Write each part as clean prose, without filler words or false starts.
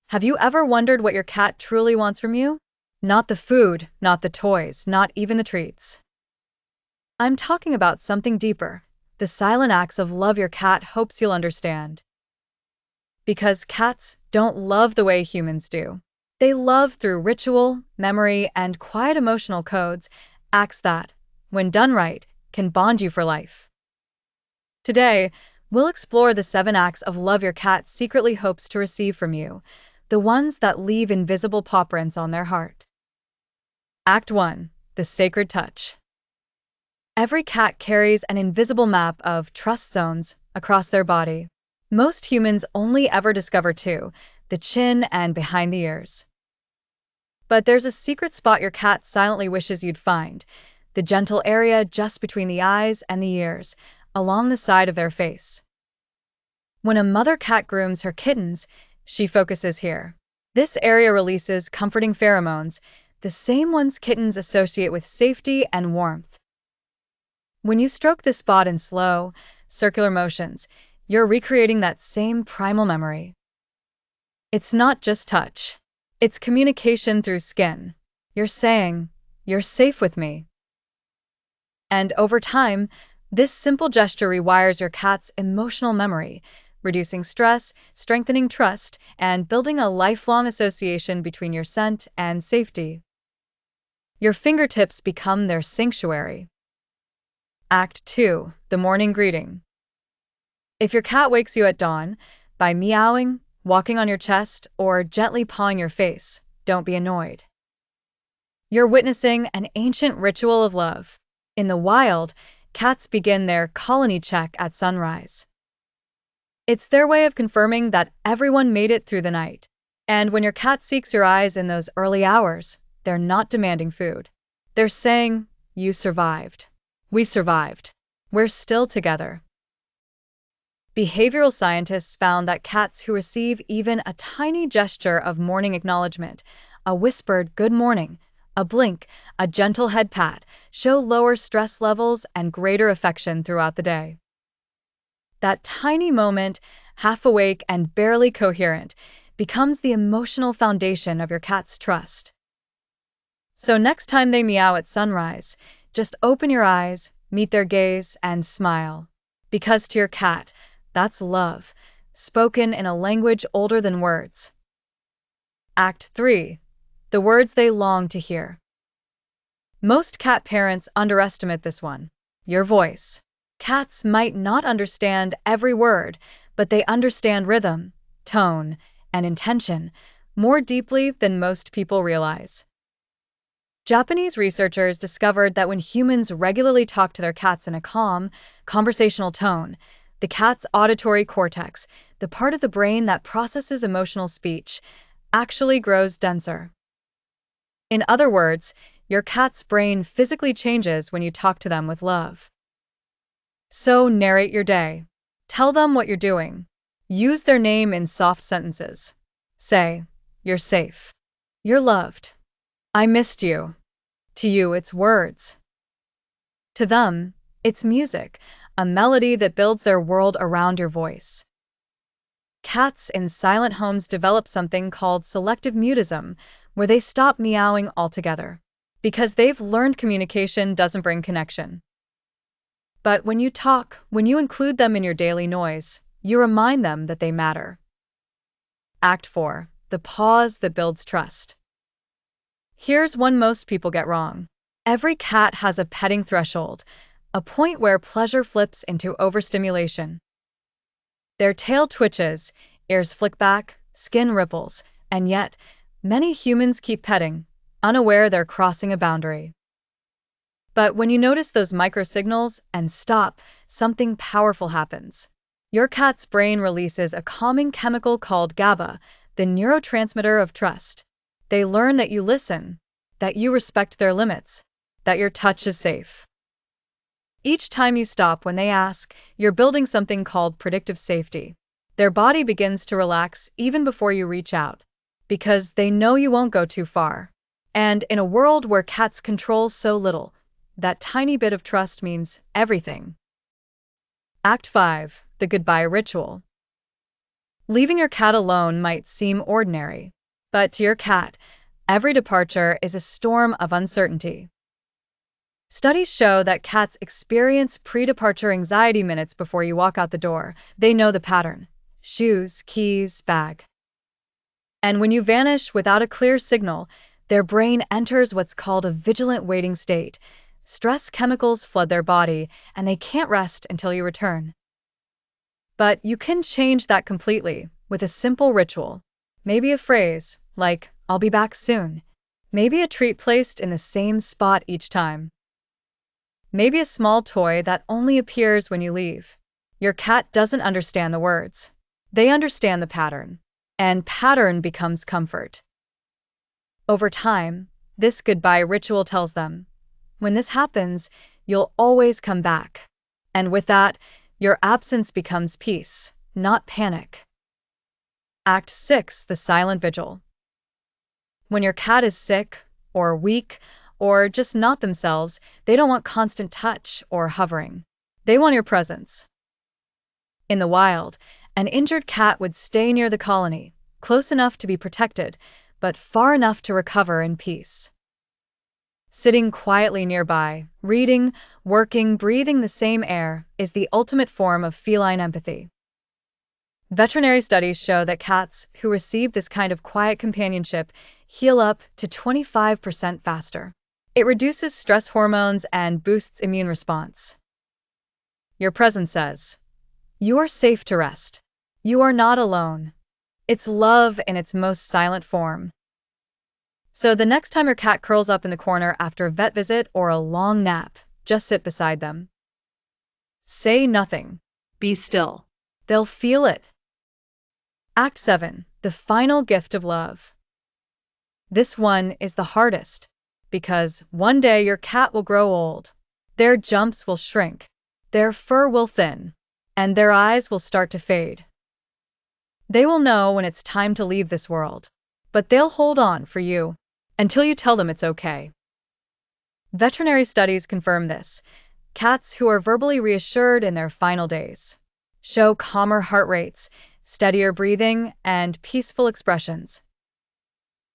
Have you ever wondered what your cat truly wants from you? Not the food, not the toys, not even the treats. I'm talking about something deeper, the silent acts of love your cat hopes you'll understand. Because cats don't love the way humans do. They love through ritual, memory, and quiet emotional codes, acts that, when done right, can bond you for life. Today, we'll explore the 7 acts of love your cat secretly hopes to receive from you, the ones that leave invisible paw prints on their heart. Act 1. The Sacred Touch. Every cat carries an invisible map of trust zones across their body. Most humans only ever discover 2, the chin and behind the ears. But there's a secret spot your cat silently wishes you'd find, the gentle area just between the eyes and the ears, along the side of their face. When a mother cat grooms her kittens, she focuses here. This area releases comforting pheromones, the same ones kittens associate with safety and warmth. When you stroke this spot in slow, circular motions, you're recreating that same primal memory. It's not just touch. It's communication through skin. You're saying, "You're safe with me." And over time, this simple gesture rewires your cat's emotional memory, reducing stress, strengthening trust, and building a lifelong association between your scent and safety. Your fingertips become their sanctuary. Act 2. The Morning Greeting. If your cat wakes you at dawn, by meowing, walking on your chest, or gently pawing your face, don't be annoyed. You're witnessing an ancient ritual of love. In the wild, cats begin their colony check at sunrise. It's their way of confirming that everyone made it through the night. And when your cat seeks your eyes in those early hours, they're not demanding food. They're saying, "You survived. We survived. We're still together." Behavioral scientists found that cats who receive even a tiny gesture of morning acknowledgement, a whispered good morning, a blink, a gentle head pat, show lower stress levels and greater affection throughout the day. That tiny moment, half awake and barely coherent, becomes the emotional foundation of your cat's trust. So next time they meow at sunrise, just open your eyes, meet their gaze, and smile. Because to your cat, that's love, spoken in a language older than words. Act 3. The words they long to hear. Most cat parents underestimate this one, your voice. Cats might not understand every word, but they understand rhythm, tone, and intention more deeply than most people realize. Japanese researchers discovered that when humans regularly talk to their cats in a calm, conversational tone, the cat's auditory cortex, the part of the brain that processes emotional speech, actually grows denser. In other words, your cat's brain physically changes when you talk to them with love. So narrate your day. Tell them what you're doing. Use their name in soft sentences. Say, "You're safe. You're loved. I missed you." To you, it's words. To them, it's music, a melody that builds their world around your voice. Cats in silent homes develop something called selective mutism, where they stop meowing altogether, because they've learned communication doesn't bring connection. But when you talk, when you include them in your daily noise, you remind them that they matter. Act 4. The pause that builds trust. Here's one most people get wrong. Every cat has a petting threshold, a point where pleasure flips into overstimulation. Their tail twitches, ears flick back, skin ripples, and yet, many humans keep petting, unaware they're crossing a boundary. But when you notice those microsignals and stop, something powerful happens. Your cat's brain releases a calming chemical called GABA, the neurotransmitter of trust. They learn that you listen, that you respect their limits, that your touch is safe. Each time you stop when they ask, you're building something called predictive safety. Their body begins to relax even before you reach out, because they know you won't go too far. And in a world where cats control so little, that tiny bit of trust means everything. Act 5. The Goodbye Ritual. Leaving your cat alone might seem ordinary, but to your cat, every departure is a storm of uncertainty. Studies show that cats experience pre-departure anxiety minutes before you walk out the door. They know the pattern: shoes, keys, bag. And when you vanish without a clear signal, their brain enters what's called a vigilant waiting state. Stress chemicals flood their body, and they can't rest until you return. But you can change that completely with a simple ritual. Maybe a phrase like, "I'll be back soon." Maybe a treat placed in the same spot each time. Maybe a small toy that only appears when you leave. Your cat doesn't understand the words. They understand the pattern, and pattern becomes comfort. Over time, this goodbye ritual tells them, when this happens, you'll always come back. And with that, your absence becomes peace, not panic. Act 6, the silent vigil. When your cat is sick, or weak, or just not themselves, they don't want constant touch or hovering. They want your presence. In the wild, an injured cat would stay near the colony, close enough to be protected, but far enough to recover in peace. Sitting quietly nearby, reading, working, breathing the same air is the ultimate form of feline empathy. Veterinary studies show that cats who receive this kind of quiet companionship heal up to 25% faster. It reduces stress hormones and boosts immune response. Your presence says, "You are safe to rest. You are not alone." It's love in its most silent form. So the next time your cat curls up in the corner after a vet visit or a long nap, just sit beside them. Say nothing. Be still. They'll feel it. Act 7, the final gift of love. This one is the hardest, because one day your cat will grow old. Their jumps will shrink, their fur will thin, and their eyes will start to fade. They will know when it's time to leave this world, but they'll hold on for you until you tell them it's okay. Veterinary studies confirm this. Cats who are verbally reassured in their final days show calmer heart rates, steadier breathing, and peaceful expressions.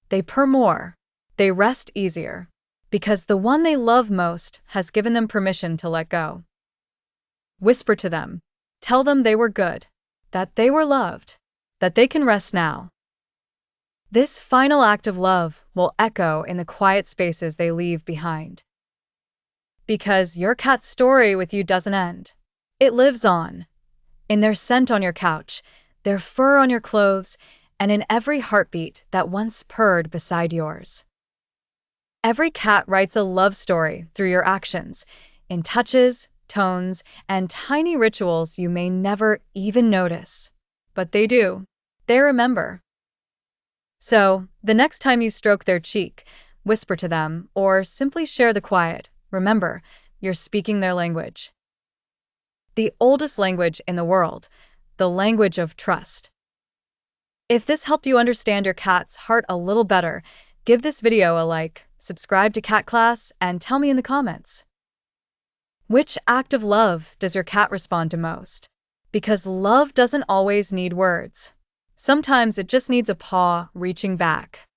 They purr more, they rest easier, because the one they love most has given them permission to let go. Whisper to them, tell them they were good, that they were loved, that they can rest now. This final act of love will echo in the quiet spaces they leave behind. Because your cat's story with you doesn't end. It lives on. In their scent on your couch, their fur on your clothes, and in every heartbeat that once purred beside yours. Every cat writes a love story through your actions, in touches, tones, and tiny rituals you may never even notice. But they do. They remember. So, the next time you stroke their cheek, whisper to them, or simply share the quiet, remember, you're speaking their language. The oldest language in the world, the language of trust. If this helped you understand your cat's heart a little better, give this video a like, subscribe to Cat Class, and tell me in the comments. Which act of love does your cat respond to most? Because love doesn't always need words. Sometimes it just needs a paw reaching back.